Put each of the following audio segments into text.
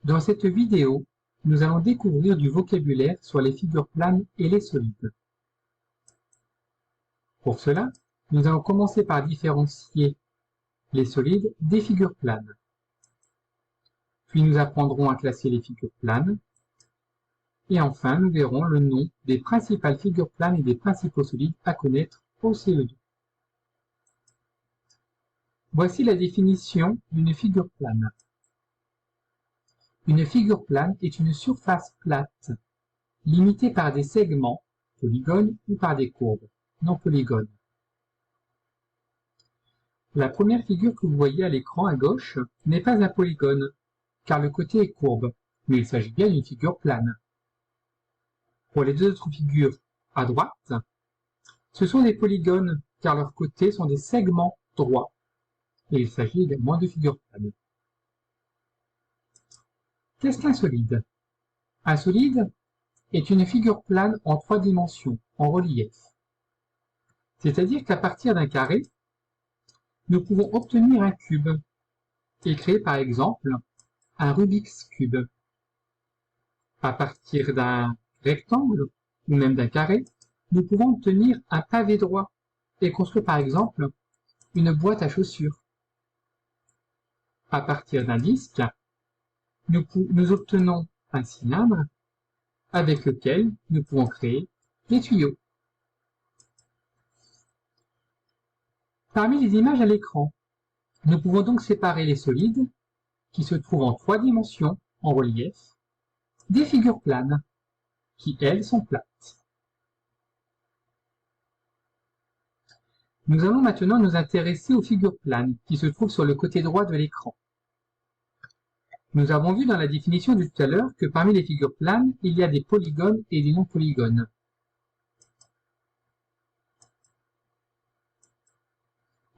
Dans cette vidéo, nous allons découvrir du vocabulaire sur les figures planes et les solides. Pour cela, nous allons commencer par différencier les solides des figures planes. Puis nous apprendrons à classer les figures planes. Et enfin, nous verrons le nom des principales figures planes et des principaux solides à connaître au CE2. Voici la définition d'une figure plane. Une figure plane est une surface plate, limitée par des segments, polygones, ou par des courbes, non polygones. La première figure que vous voyez à l'écran à gauche n'est pas un polygone, car le côté est courbe, mais il s'agit bien d'une figure plane. Pour les deux autres figures à droite, ce sont des polygones, car leurs côtés sont des segments droits, et il s'agit également de figures planes. Qu'est-ce qu'un solide? Un solide est une figure plane en 3 dimensions, en relief. C'est-à-dire qu'à partir d'un carré, nous pouvons obtenir un cube et créer par exemple un Rubik's Cube. À partir d'un rectangle ou même d'un carré, nous pouvons obtenir un pavé droit et construire par exemple une boîte à chaussures. À partir d'un disque, nous obtenons un cylindre avec lequel nous pouvons créer des tuyaux. Parmi les images à l'écran, nous pouvons donc séparer les solides, qui se trouvent en 3 dimensions, en relief, des figures planes, qui elles sont plates. Nous allons maintenant nous intéresser aux figures planes, qui se trouvent sur le côté droit de l'écran. Nous avons vu dans la définition de tout à l'heure que parmi les figures planes, il y a des polygones et des non-polygones.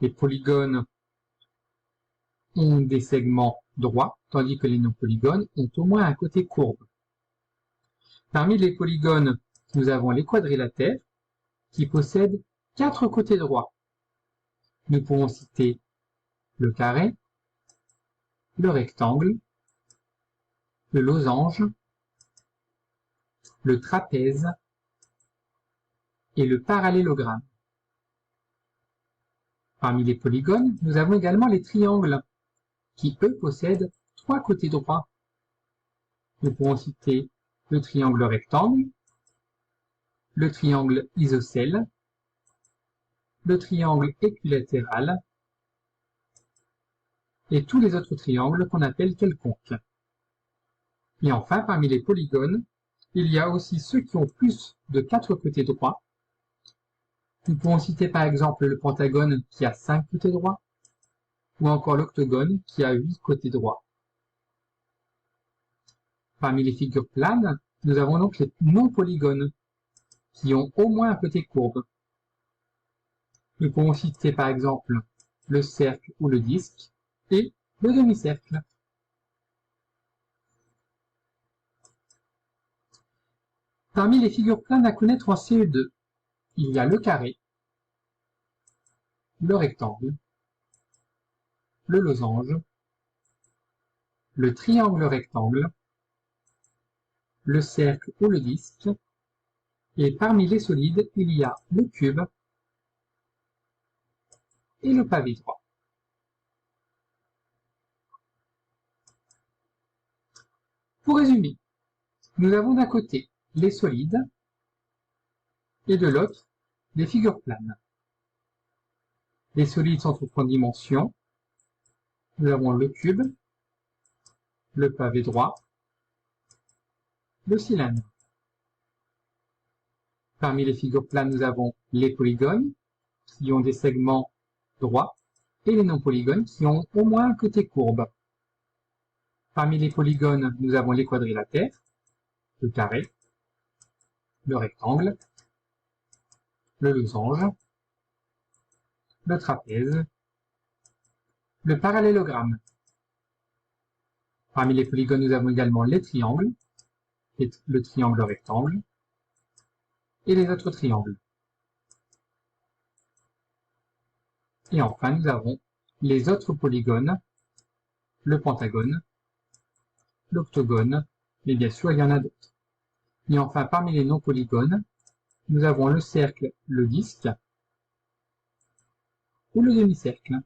Les polygones ont des segments droits, tandis que les non-polygones ont au moins un côté courbe. Parmi les polygones, nous avons les quadrilatères, qui possèdent 4 côtés droits. Nous pouvons citer le carré, le rectangle, le losange, le trapèze et le parallélogramme. Parmi les polygones, nous avons également les triangles, qui eux possèdent 3 côtés droits. Nous pouvons citer le triangle rectangle, le triangle isocèle, le triangle équilatéral et tous les autres triangles qu'on appelle quelconques. Et enfin, parmi les polygones, il y a aussi ceux qui ont plus de 4 côtés droits. Nous pouvons citer par exemple le pentagone qui a 5 côtés droits, ou encore l'octogone qui a 8 côtés droits. Parmi les figures planes, nous avons donc les non-polygones, qui ont au moins un côté courbe. Nous pouvons citer par exemple le cercle ou le disque, et le demi-cercle. Parmi les figures planes à connaître en CE2, il y a le carré, le rectangle, le losange, le triangle rectangle, le cercle ou le disque, et parmi les solides, il y a le cube et le pavé droit. Pour résumer, nous avons d'un côté les solides et de l'autre les figures planes. Les solides sont en 3 dimensions. Nous avons le cube, le pavé droit, le cylindre. Parmi les figures planes, nous avons les polygones, qui ont des segments droits, et les non-polygones, qui ont au moins un côté courbe. Parmi les polygones, nous avons les quadrilatères, le carré, le rectangle, le losange, le trapèze, le parallélogramme. Parmi les polygones, nous avons également les triangles, le triangle rectangle, et les autres triangles. Et enfin, nous avons les autres polygones, le pentagone, l'octogone, mais bien sûr il y en a d'autres. Et enfin, parmi les non-polygones, nous avons le cercle, le disque ou le demi-cercle.